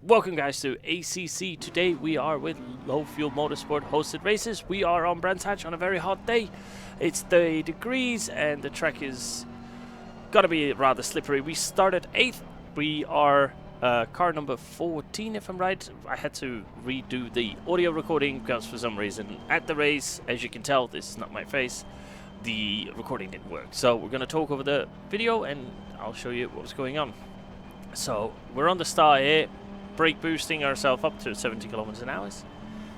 Welcome guys to ACC. Today we are with Low Fuel Motorsport hosted races. We are on Brandshatch on a very hot day. It's 30 degrees and the track is gonna be rather slippery. We started 8th. We are car number 14 if I'm right. I had to redo the audio recording because for some reason at the race, as you can tell, this is not my face, the recording didn't work. So we're gonna talk over the video and I'll show you what was going on. So we're on the start here, brake boosting ourselves up to 70 kilometers an hour.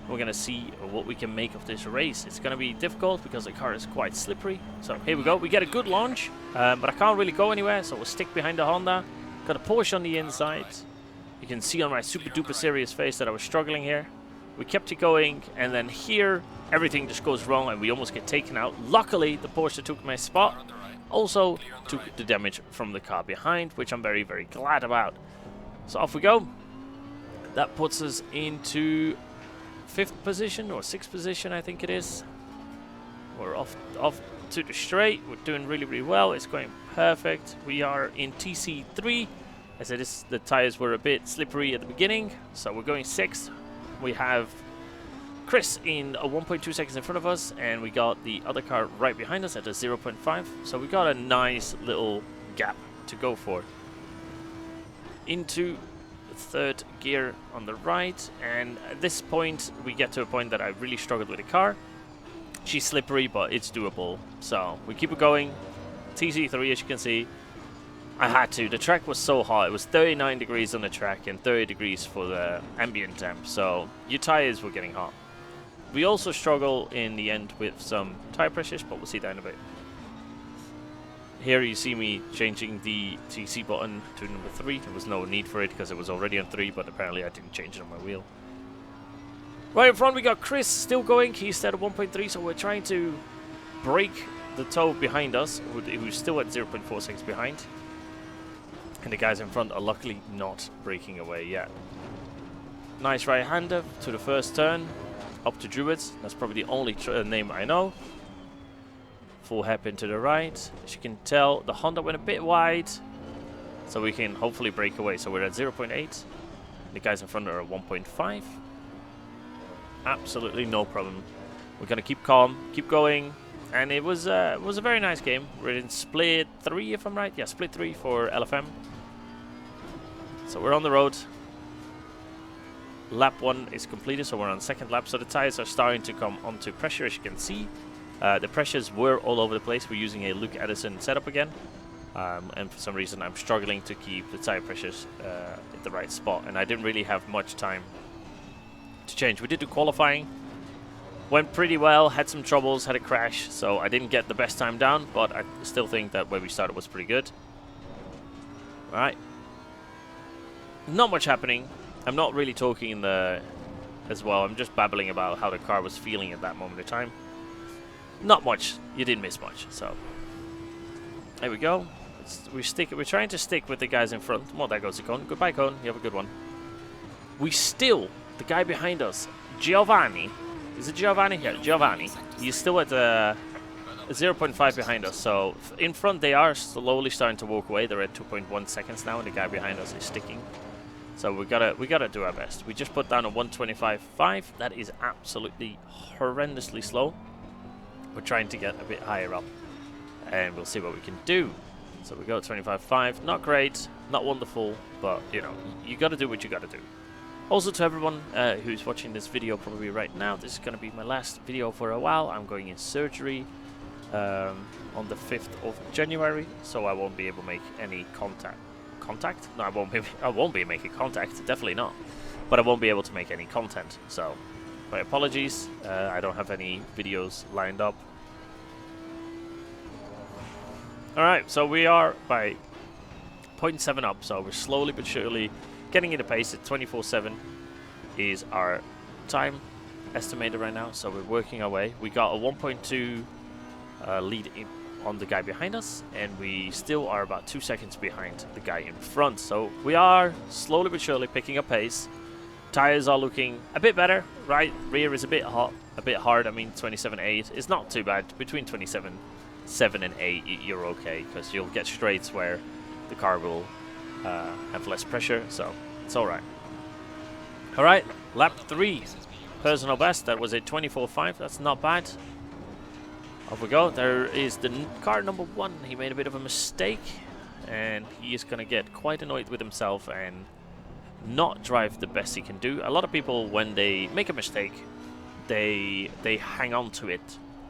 We're gonna see what we can make of this race. It's gonna be difficult because the car is quite slippery. So here we go. We get a good launch, but I can't really go anywhere, so we'll stick behind the Honda. Got a Porsche on the inside. You can see on my super duper serious face that I was struggling here. We kept it going, and then here everything just goes wrong and we almost get taken out. Luckily the Porsche took my spot. Also took the damage from the car behind, which I'm very, very glad about. So off we go. That puts us into 5th position or 6th position, I think it is. We're off to the straight. We're doing really, really well. It's going perfect. We are in TC3. As it is, the tires were a bit slippery at the beginning, so we're going 6th. We have Chris in a 1.2 seconds in front of us, and we got the other car right behind us at a 0.5. So we got a nice little gap to go for. Into 3rd gear on the right, and at this point we get to a point that I really struggled with the car. She's slippery, but it's doable, so we keep it going. TC3, as you can see, I had to. The track was so hot. It was 39 degrees on the track and 30 degrees for the ambient temp, so your tires were getting hot. We also struggle in the end with some tire pressures, but we'll see that in a bit. Here you see me changing the TC button to number 3. There was no need for it because it was already on 3, but apparently I didn't change it on my wheel. Right in front we got Chris still going. He's still at 1.3, so we're trying to break the toe behind us, who's still at 0.4 seconds behind. And the guys in front are luckily not breaking away yet. Nice right-hander to the first turn, up to DUBBIS. That's probably the only name I know. Full hairpin to the right. As you can tell, the Honda went a bit wide, so we can hopefully break away. So we're at 0.8. The guys in front are at 1.5. Absolutely no problem. We're gonna keep calm, keep going, and it was a very nice game. We're in split 3, if I'm right. Yeah, split 3 for LFM. So we're on the road. Lap 1 is completed, so we're on 2nd lap. So the tires are starting to come onto pressure, as you can see. The pressures were all over the place. We're using a Luke Edison setup again, and for some reason I'm struggling to keep the tire pressures at the right spot, and I didn't really have much time to change. We did do qualifying, went pretty well, had some troubles, had a crash, so I didn't get the best time down, but I still think that where we started was pretty good. Alright, not much happening. I'm not really talking in the as well. I'm just babbling about how the car was feeling at that moment in time. Not much. You didn't miss much. So there we go. We're trying to stick with the guys in front. Well, there goes the cone. Goodbye, cone. You have a good one. The guy behind us, Giovanni. Is it Giovanni? Yeah, Giovanni. He's still at 0.5 behind us. So in front, they are slowly starting to walk away. They're at 2.1 seconds now, and the guy behind us is sticking. So we gotta do our best. We just put down a 125.5. That is absolutely horrendously slow. We're trying to get a bit higher up, and we'll see what we can do. So we go at 25.5. Not great, not wonderful, but you know, you gotta do what you gotta do. Also, to everyone who's watching this video probably right now, this is gonna be my last video for a while. I'm going in surgery on the 5th of January, so I won't be able to make any contact. No, I won't be making contact, definitely not. But I won't be able to make any content, so my apologies. I don't have any videos lined up. Alright, so we are by 0.7 up, so we're slowly but surely getting into pace. At 24.7 is our time estimated right now, so we're working our way. We got a 1.2 lead on the guy behind us, and we still are about 2 seconds behind the guy in front. So we are slowly but surely picking up pace. Tires are looking a bit better, right? Rear is a bit hard. I mean, 27.8 is not too bad. Between 27.7 and 8, you're okay, because you'll get straights where the car will have less pressure, so it's all right. Alright, lap 3. Personal best. That was a 24.5. That's not bad. Off we go. There is the car number 1. He made a bit of a mistake. And he is going to get quite annoyed with himself and not drive the best he can do. A lot of people, when they make a mistake, they hang on to it.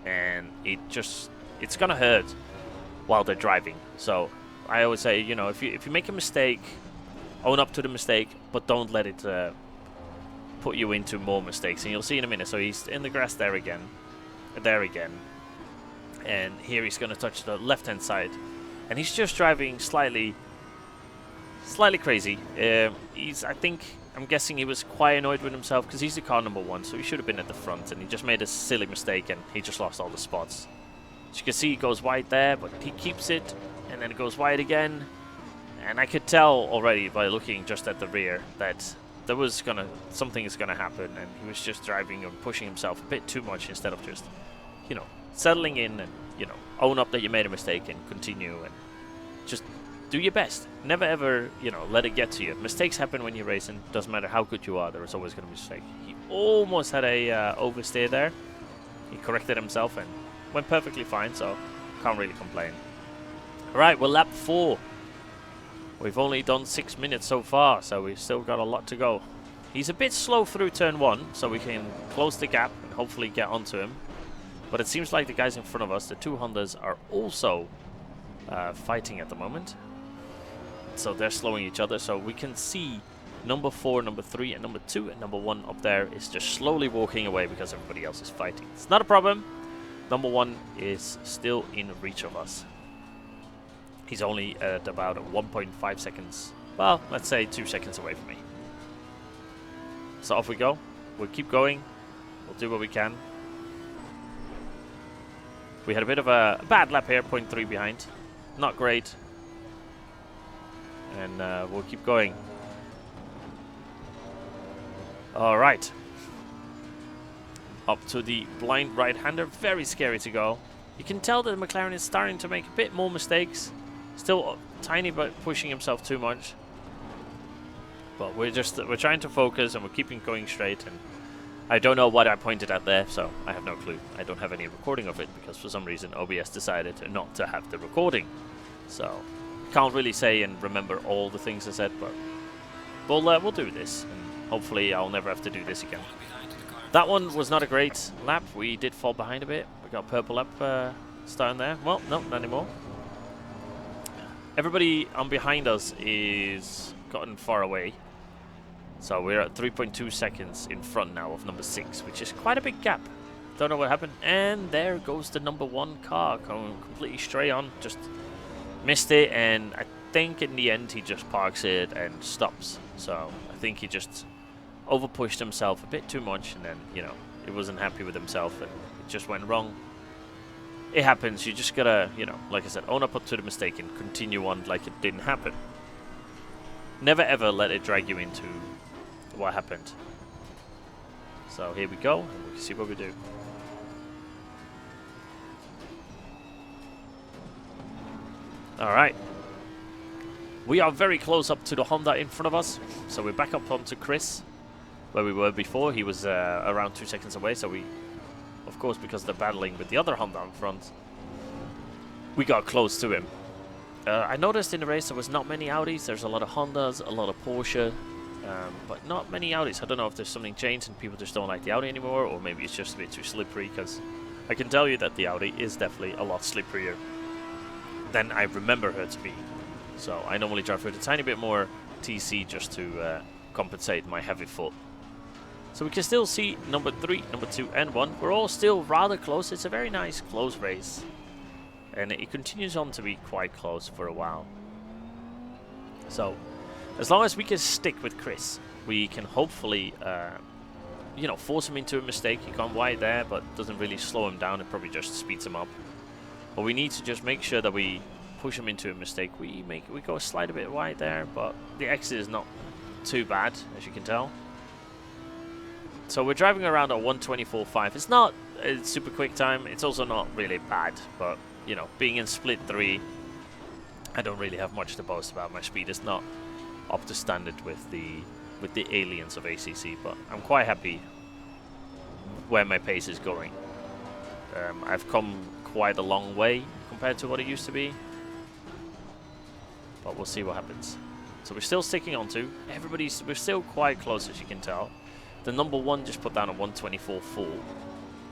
And it's going to hurt while they're driving. So I always say, you know, if you make a mistake, own up to the mistake, but don't let it put you into more mistakes. And you'll see in a minute. So he's in the grass there again. And here he's going to touch the left-hand side. And he's just driving slightly crazy. I'm guessing he was quite annoyed with himself because he's the car number 1, so he should have been at the front. And he just made a silly mistake and he just lost all the spots. As you can see, he goes wide there, but he keeps it. And then it goes wide again. And I could tell already by looking just at the rear that something is gonna happen, and he was just driving and pushing himself a bit too much instead of just, you know, settling in and, you know, own up that you made a mistake and continue and just do your best. Never ever, you know, let it get to you. Mistakes happen when you're racing. Doesn't matter how good you are, there is always gonna be a mistake. He almost had a oversteer there. He corrected himself and went perfectly fine, so can't really complain. Alright, we're lap 4. We've only done 6 minutes so far, so we've still got a lot to go. He's a bit slow through turn 1, so we can close the gap and hopefully get onto him. But it seems like the guys in front of us, the 2 Hondas, are also fighting at the moment. So they're slowing each other, so we can see number 4, number 3, and number 2, and number 1 up there is just slowly walking away because everybody else is fighting. It's not a problem. Number 1 is still in reach of us. He's only at about 1.5 seconds. Well, let's say 2 seconds away from me. So off we go. We'll keep going. We'll do what we can. We had a bit of a bad lap here, 0.3 behind. Not great. And we'll keep going. Alright. Up to the blind right-hander. Very scary to go. You can tell that McLaren is starting to make a bit more mistakes. Still tiny, but pushing himself too much. But we're trying to focus and we're keeping going straight. And I don't know what I pointed at there, so I have no clue. I don't have any recording of it because for some reason OBS decided not to have the recording. So can't really say and remember all the things I said, but we'll do this. And hopefully I'll never have to do this again. That one was not a great lap. We did fall behind a bit. We got purple lap starting there. Well, no, not anymore. Everybody on behind us is gotten far away. So we're at 3.2 seconds in front now of number 6, which is quite a big gap. Don't know what happened. And there goes the number 1 car going completely straight on. Just missed it, and I think in the end he just parks it and stops. So I think he just overpushed himself a bit too much, and then, you know, he wasn't happy with himself and it just went wrong. It happens. You just gotta, you know, like I said, own up to the mistake and continue on like it didn't happen. Never ever let it drag you into what happened. So here we go, and we can see what we do. Alright. We are very close up to the Honda in front of us. So we're back up onto Chris, where we were before. He was around 2 seconds away, so we... Of course, because they're battling with the other Honda in front, we got close to him. I noticed in the race there was not many Audis. There's a lot of Hondas, a lot of Porsche, but not many Audis. I don't know if there's something changed and people just don't like the Audi anymore, or maybe it's just a bit too slippery, because I can tell you that the Audi is definitely a lot slipperier than I remember her to be. So I normally drive with a tiny bit more TC just to compensate my heavy foot. So we can still see number 3, number 2, and 1. We're all still rather close. It's a very nice, close race. And it continues on to be quite close for a while. So, as long as we can stick with Chris, we can hopefully, you know, force him into a mistake. He gone wide there, but doesn't really slow him down. It probably just speeds him up. But we need to just make sure that we push him into a mistake. We go a slight a bit wide there, but the exit is not too bad, as you can tell. So we're driving around at 124.5. It's not a super quick time. It's also not really bad. But, you know, being in split 3, I don't really have much to boast about. My speed is not up to standard with the with the aliens of ACC, but I'm quite happy where my pace is going. I've come quite a long way compared to what it used to be, but we'll see what happens. So we're still sticking on to we're still quite close, as you can tell. The number 1 just put down a 124.4,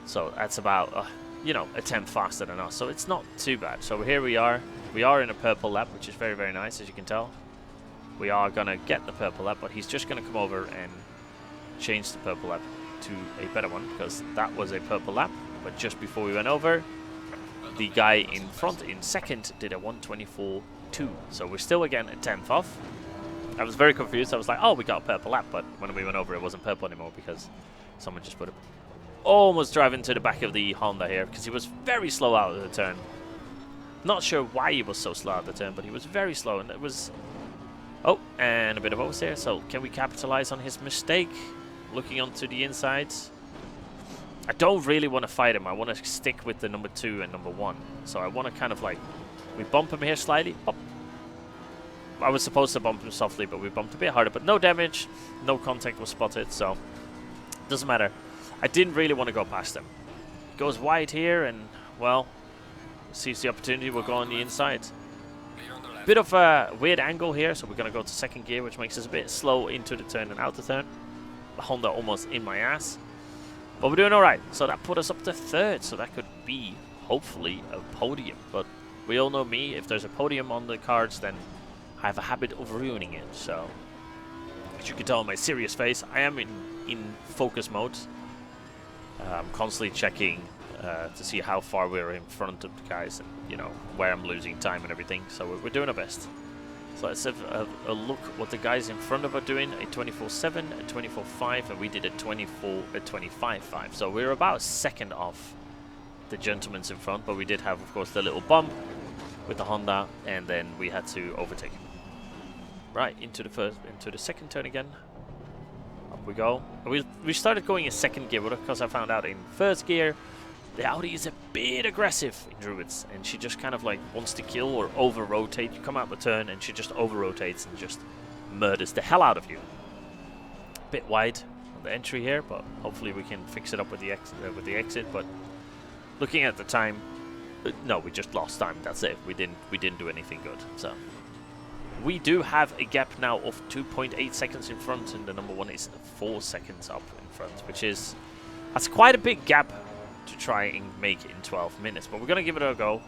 so that's about you know, a tenth faster than us, so it's not too bad. So here we are in a purple lap, which is very, very nice, as you can tell. We are gonna get the purple lap, but he's just gonna come over and change the purple lap to a better one, because that was a purple lap. But just before we went over, the guy in front in second did a 124.2, so we're still again a tenth off. I was very confused. I was like, oh, we got a purple lap, but when we went over, it wasn't purple anymore because someone just put it. Almost driving to the back of the Honda here, because he was very slow out of the turn. Not sure why he was so slow out of the turn, but he was very slow, and it was... Oh, and a bit of oversteer. So can we capitalize on his mistake? Looking onto the insides. I don't really want to fight him. I want to stick with the number 2 and number 1. So I want to kind of like... We bump him here slightly. Bump. I was supposed to bump him softly, but we bumped a bit harder. But no damage. No contact was spotted, so... Doesn't matter. I didn't really want to go past him. Goes wide here, and, well... Sees the opportunity. We'll go on the inside. Bit of a weird angle here, so we're going to go to second gear, which makes us a bit slow into the turn and out the turn. The Honda almost in my ass. But we're doing alright. So that put us up to third, so that could be, hopefully, a podium. But we all know me, if there's a podium on the cards, then I have a habit of ruining it. So, as you can tell on my serious face, I am in focus mode. I'm constantly checking to see how far we're in front of the guys and, you know, where I'm losing time and everything. So we're doing our best. So let's have a look what the guys in front of are doing. A 24.7, a 24.5, and we did a 25.5. So we're about a second off the gentlemen in front, but we did have, of course, the little bump with the Honda, and then we had to overtake him. Right, into the second turn again. Up we go. We started going in second gear because I found out in first gear the Audi is a bit aggressive in Druids, and she just kind of like wants to kill or over-rotate. You come out the turn and she just over-rotates and just murders the hell out of you. Bit wide on the entry here, but hopefully we can fix it up with the exit. But looking at the time, no, we just lost time. That's it. We didn't do anything good. So we do have a gap now of 2.8 seconds in front, and the number 1 is 4 seconds up in front, which is that's quite a big gap to try and make it in 12 minutes, but we're going to give it a go.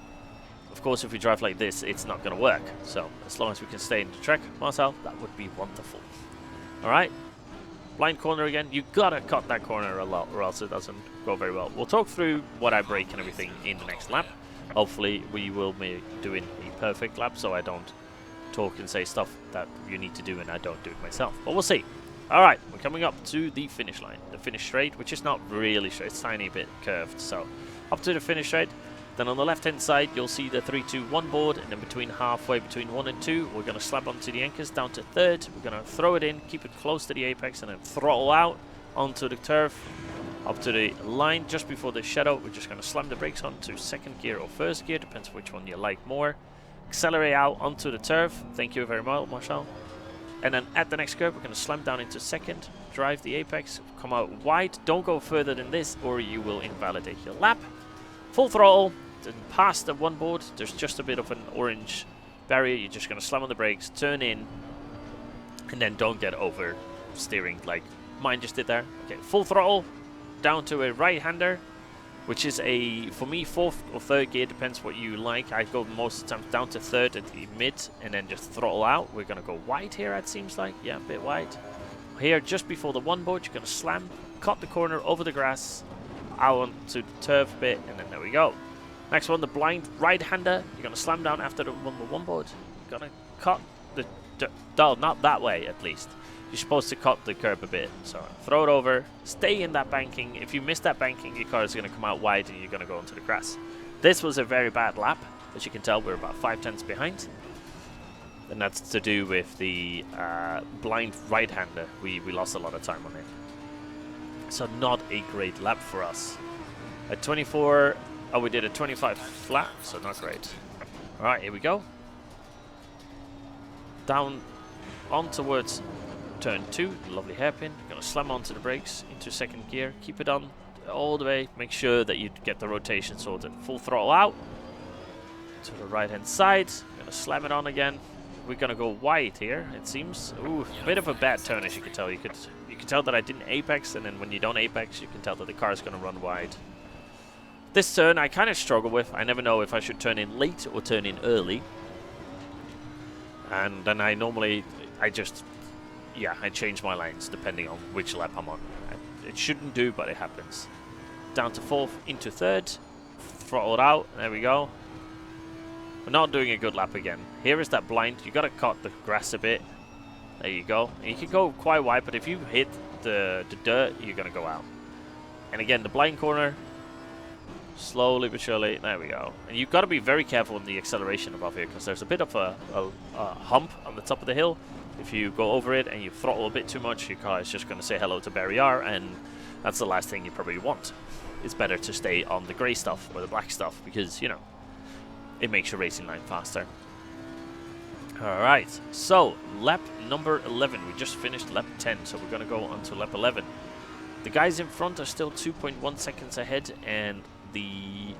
Of course, if we drive like this, it's not going to work. So as long as we can stay in the track, Marcel, that would be wonderful. Alright, blind corner again. You gotta cut that corner a lot or else it doesn't go very well. We'll talk through what I break and everything in the next lap. Hopefully we will be doing a perfect lap, so I don't talk and say stuff that you need to do and I don't do it myself, but we'll see. Alright, we're coming up to the finish line. The finish straight, which is not really straight, it's tiny bit curved. So, up to the finish straight. Then on the left-hand side, you'll see the 3-2-1 board. And then between halfway between 1 and 2, we're going to slap onto the anchors down to third. We're going to throw it in, keep it close to the apex, and then throttle out onto the turf. Up to the line just before the shadow. We're just going to slam the brakes onto second gear or first gear, depends which one you like more. Accelerate out onto the turf. Thank you very much, Marcel. And then at the next curve, we're going to slam down into second, drive the apex, come out wide. Don't go further than this or you will invalidate your lap. Full throttle, then past the 1 board, there's just a bit of an orange barrier. You're just going to slam on the brakes, turn in, and then don't get over steering like mine just did there. Okay, full throttle, down to a right-hander, which is a, for me, 4th or 3rd gear, depends what you like. I go most of the time down to 3rd at the mid and then just throttle out. We're going to go wide here, it seems like. Yeah, a bit wide. Here, just before the 1 board, you're going to slam, cut the corner over the grass, out onto the turf bit, and then there we go. Next one, the blind right-hander. You're going to slam down after the 1 board. You're going to cut the... No, not that way, at least. You're supposed to cut the curb a bit, so throw it over, stay in that banking. If you miss that banking, your car is going to come out wide and you're going to go into the grass. This was a very bad lap. As you can tell, we're about 5 tenths behind. And that's to do with the blind right-hander. We lost a lot of time on it. So not a great lap for us. At 24, oh, we did a 25 flat, so not great. Alright, here we go. Down on towards turn 2, lovely hairpin. Gonna slam onto the brakes into second gear, keep it on all the way, make sure that you get the rotation sorted. Full throttle out to the right hand side, gonna slam it on again. We're gonna go wide here, it seems. Ooh, a bit of a bad turn, as you can tell. You could tell that I didn't apex, and then when you don't apex, you can tell that the car is gonna run wide. This turn I kind of struggle with. I never know if I should turn in late or turn in early. And then I normally, I change my lines depending on which lap I'm on. It shouldn't do, but it happens. Down to 4th, into 3rd. Throttled out, there we go. We're not doing a good lap again. Here is that blind. You gotta cut the grass a bit. There you go. And you can go quite wide, but if you hit the dirt, you're gonna go out. And again, the blind corner. Slowly but surely, there we go. And you've got to be very careful in the acceleration above here, because there's a bit of a hump on the top of the hill. If you go over it and you throttle a bit too much, your car is just going to say hello to barrier, and that's the last thing you probably want. It's better to stay on the grey stuff or the black stuff, because, you know, it makes your racing line faster. Alright, so lap number 11. We just finished lap 10, so we're going to go on to lap 11. The guys in front are still 2.1 seconds ahead, and the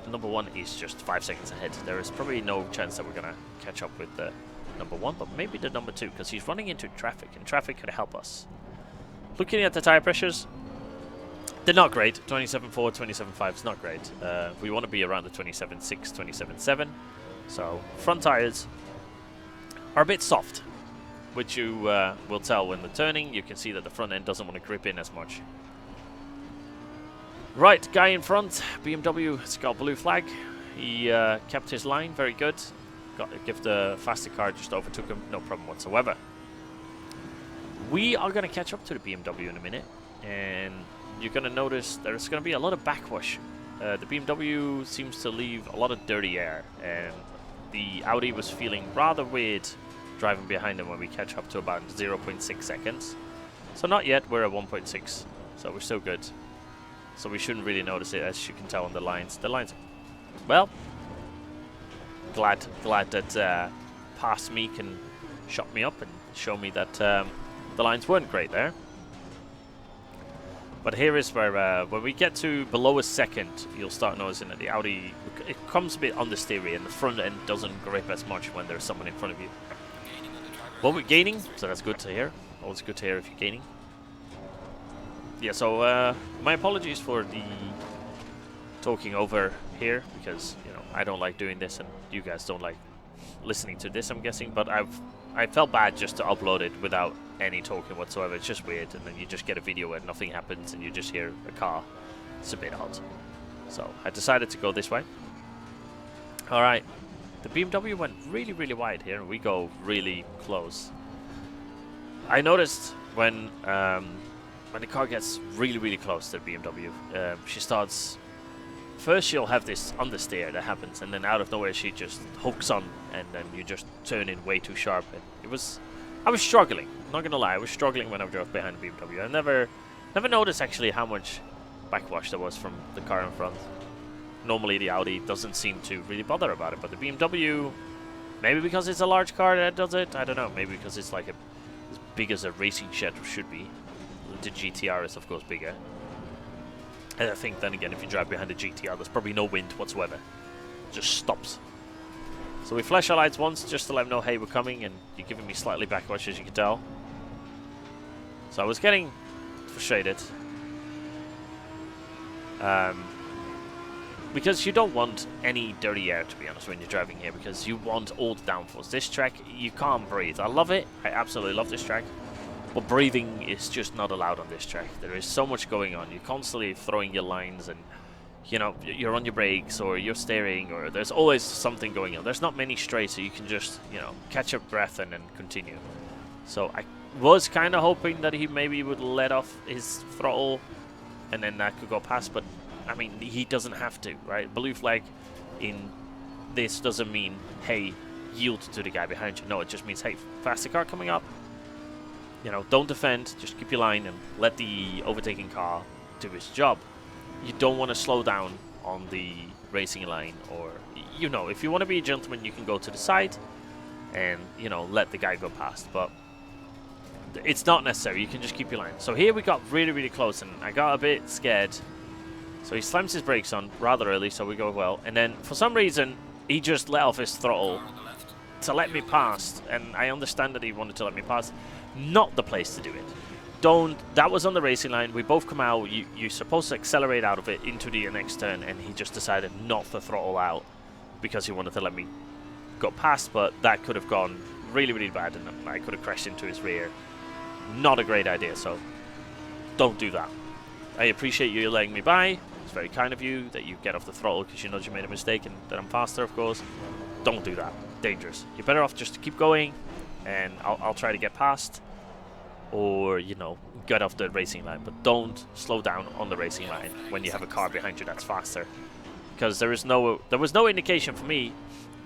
number 1 is just 5 seconds ahead. There is probably no chance that we're going to catch up with the number 1, but maybe the number 2, because he's running into traffic, and traffic could help us. Looking at the tire pressures, they're not great. 27.4, 27.5 is not great. We want to be around the 27.6, 27.7. So front tires are a bit soft, which you will tell when they're turning. You can see that the front end doesn't want to grip in as much. Right, guy in front, BMW, has got blue flag. He kept his line, very good. Give the faster car, just overtook him, no problem whatsoever. We are going to catch up to the BMW in a minute, and you're going to notice there's going to be a lot of backwash. The BMW seems to leave a lot of dirty air, and the Audi was feeling rather weird driving behind him when we catch up to about 0.6 seconds. So not yet, we're at 1.6, so we're still good. So we shouldn't really notice it, as you can tell on the lines. The lines, well, glad that past me can shut me up and show me that the lines weren't great there. But here is where when we get to below a second, you'll start noticing that the Audi, it comes a bit understeery, and the front end doesn't grip as much when there's someone in front of you. Well, we're gaining, so that's good to hear. Always good to hear if you're gaining. Yeah, so my apologies for the talking over here, because, you know, I don't like doing this, and you guys don't like listening to this, I'm guessing. But I felt bad just to upload it without any talking whatsoever. It's just weird, and then you just get a video where nothing happens, and you just hear a car. It's a bit odd. So I decided to go this way. All right, the BMW went really, really wide here, and we go really close. I noticed when the car gets really, really close to the BMW, she starts. First, she'll have this understeer that happens, and then out of nowhere, she just hooks on, and then you just turn in way too sharp. And I was struggling. Not gonna lie, I was struggling when I drove behind the BMW. I never noticed actually how much backwash there was from the car in front. Normally, the Audi doesn't seem to really bother about it, but the BMW, maybe because it's a large car that does it. I don't know. Maybe because it's like as big as a racing shed should be. The GTR is of course bigger. And I think then again, if you drive behind the GTR, there's probably no wind whatsoever. It just stops. So we flash our lights once just to let them know, hey, we're coming, and you're giving me slightly backwash, as you can tell. So I was getting frustrated. Because you don't want any dirty air, to be honest, when you're driving here, because you want all the downforce. This track, you can't breathe. I love it. I absolutely love this track. But breathing is just not allowed on this track. There is so much going on. You're constantly throwing your lines, and, you know, you're on your brakes, or you're steering, or there's always something going on. There's not many straights, so you can just, you know, catch your breath and then continue. So I was kind of hoping that he maybe would let off his throttle, and then that could go past, but I mean, he doesn't have to, right? Blue flag in this doesn't mean, hey, yield to the guy behind you. No, it just means, hey, faster car coming up. You know, don't defend, just keep your line and let the overtaking car do his job. You don't want to slow down on the racing line, or, you know, if you want to be a gentleman, you can go to the side and, you know, let the guy go past. But it's not necessary. You can just keep your line. So here we got really, really close, and I got a bit scared. So he slams his brakes on rather early, so we go well. And then for some reason, he just let off his throttle to let me pass. And I understand that he wanted to let me pass. Not the place to do it. Don't. That was on the racing line. We both come out. You're supposed to accelerate out of it into the next turn, and he just decided not to throttle out because he wanted to let me go past. But that could have gone really, really bad, and I could have crashed into his rear. Not a great idea, so don't do that. I appreciate you letting me by. It's very kind of you that you get off the throttle because you know you made a mistake and that I'm faster, of course. Don't do that. Dangerous. You're better off just to keep going, and I'll try to get past, or, you know, get off the racing line. But don't slow down on the racing line when you have a car behind you that's faster, because there was no indication for me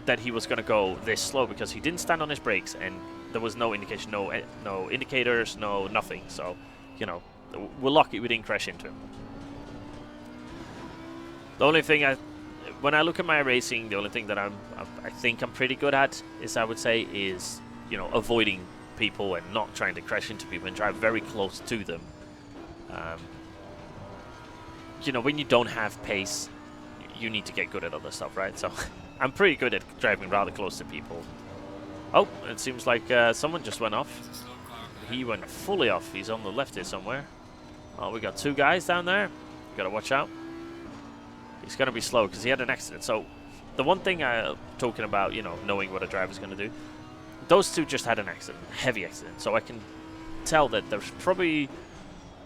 that he was going to go this slow, because he didn't stand on his brakes, and there was no indication, no indicators, no nothing. So, you know, we're lucky we didn't crash into him. The only thing when I look at my racing, the only thing that I think I'm pretty good at is, I would say, is, you know, avoiding people and not trying to crash into people and drive very close to them. You know, when you don't have pace, you need to get good at other stuff, right? So I'm pretty good at driving rather close to people. Oh, it seems like someone just went off. He went fully off. He's on the left here somewhere. Oh, we got two guys down there. Gotta watch out. He's gonna be slow because he had an accident. So the one thing I'm talking about, you know, knowing what a driver's gonna do, those two just had an accident, heavy accident. So I can tell that they're probably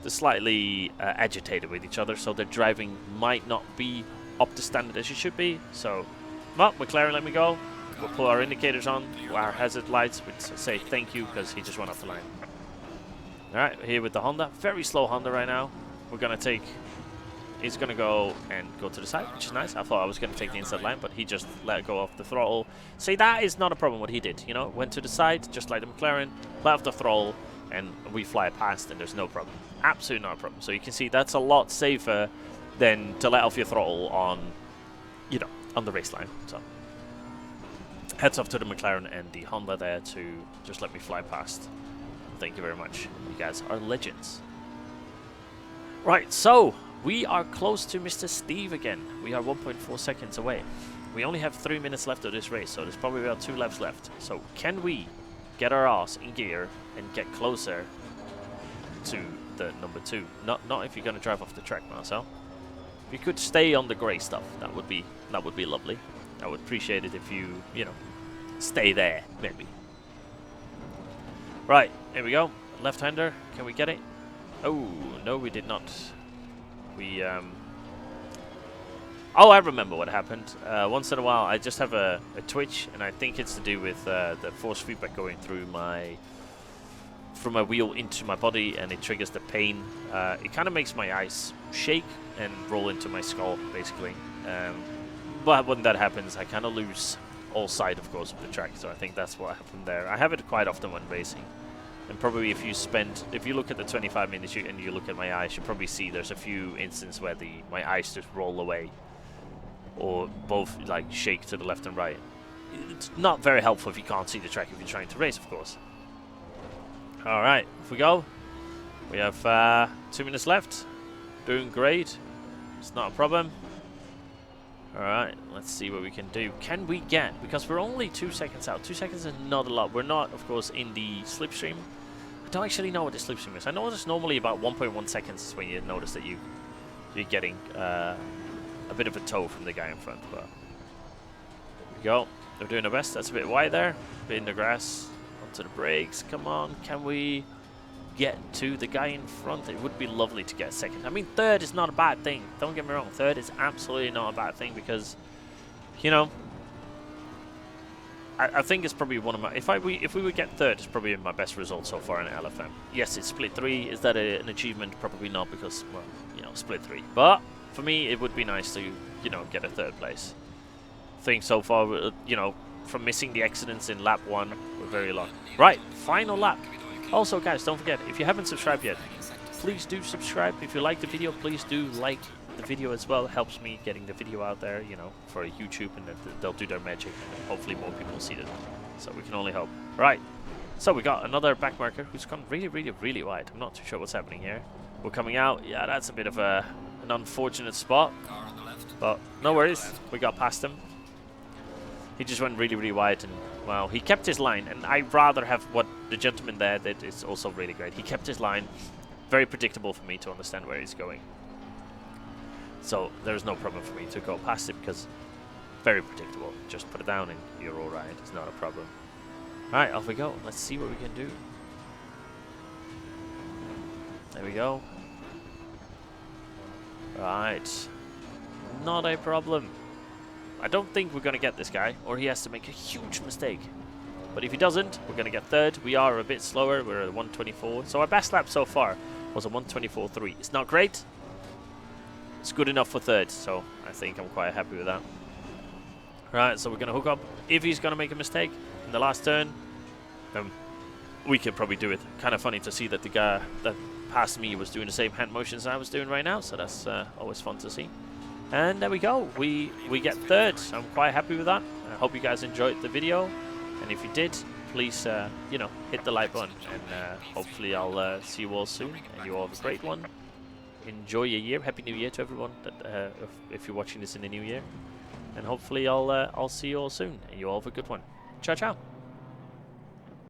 slightly agitated with each other, so their driving might not be up to standard as it should be. So, well, McLaren, let me go. We'll pull our indicators on, our hazard lights. We'd say thank you because he just went off the line. All right, here with the Honda. Very slow Honda right now. We're gonna take. He's going to go to the side, which is nice. I thought I was going to take the inside line, but he just let go off the throttle. See, that is not a problem what he did, you know. Went to the side, just like the McLaren, let off the throttle, and we fly past, and there's no problem. Absolutely not a problem. So you can see that's a lot safer than to let off your throttle on, you know, on the race line. So heads off to the McLaren and the Honda there to just let me fly past. Thank you very much. You guys are legends. Right, so we are close to Mr. Steve again. We are 1.4 seconds away. We only have 3 minutes left of this race, so there's probably about 2 laps left. So can we get our ass in gear and get closer to the number 2? Not if you're going to drive off the track, Marcel. If you could stay on the grey stuff, that would be lovely. I would appreciate it if you know, stay there, maybe. Right, here we go. Left-hander, can we get it? Oh, no, we did not. Oh, I remember what happened. Once in a while, I just have a twitch, and I think it's to do with the force feedback going through from my wheel into my body, and it triggers the pain. It kind of makes my eyes shake and roll into my skull, basically. But when that happens, I kind of lose all sight, of course, of the track. So I think that's what happened there. I have it quite often when racing. And probably if you look at the 25 minutes and you look at my eyes, you probably see there's a few instances where my eyes just roll away, or both like shake to the left and right. It's not very helpful if you can't see the track if you're trying to race, of course. All right, off we go. We have 2 minutes left. Doing great. It's not a problem. All right, let's see what we can do. Can we get, because we're only 2 seconds out. 2 seconds is not a lot. We're not, of course, in the slipstream. I don't actually know what the slipstream is. I know it's normally about 1.1 seconds is when you notice that you're getting a bit of a tow from the guy in front. But there we go. They're doing their best. That's a bit wide there. A bit in the grass. Onto the brakes. Come on. Can we get to the guy in front? It would be lovely to get second. I mean, third is not a bad thing. Don't get me wrong. Third is absolutely not a bad thing because, you know, I think it's probably one of my... If we would get third, it's probably my best result so far in LFM. Yes, it's split 3. Is that an achievement? Probably not because, well, you know, split 3. But for me, it would be nice to, you know, get a third place. I think so far, you know, from missing the accidents in lap 1, we're very lucky. Right, final lap. Also, guys, don't forget, if you haven't subscribed yet, please do subscribe. If you like the video, please do like the video as well. It helps me getting the video out there, you know, for YouTube, and they'll do their magic, and hopefully more people will see it. So we can only hope. Right, So we got another back marker who's gone really wide. I'm not too sure what's happening here. We're coming out. Yeah, that's a bit of an unfortunate spot. But no worries. We got past him. He just went really wide, and well, he kept his line. And I'd rather have what the gentleman there did is also really great. He kept his line. Very predictable for me to understand where he's going. So there's no problem for me to go past it because very predictable. Just put it down and you're all right. It's not a problem. Alright, off we go. Let's see what we can do. There we go. Right. Not a problem. I don't think we're going to get this guy, or he has to make a huge mistake. But if he doesn't, we're going to get third. We are a bit slower. We're at 124. So our best lap so far was a 124.3. It's not great. It's good enough for third, so I think I'm quite happy with that. Right, so we're going to hook up. If he's going to make a mistake in the last turn, we could probably do it. Kind of funny to see that the guy that passed me was doing the same hand motions I was doing right now, so that's always fun to see. And there we go. We get third. I'm quite happy with that. I hope you guys enjoyed the video, and if you did, please you know, hit the like button, and hopefully I'll see you all soon, and you all have a great one. Enjoy your year. Happy New Year to everyone that if you're watching this in the new year. And hopefully I'll see you all soon, and you all have a good one. Ciao, ciao.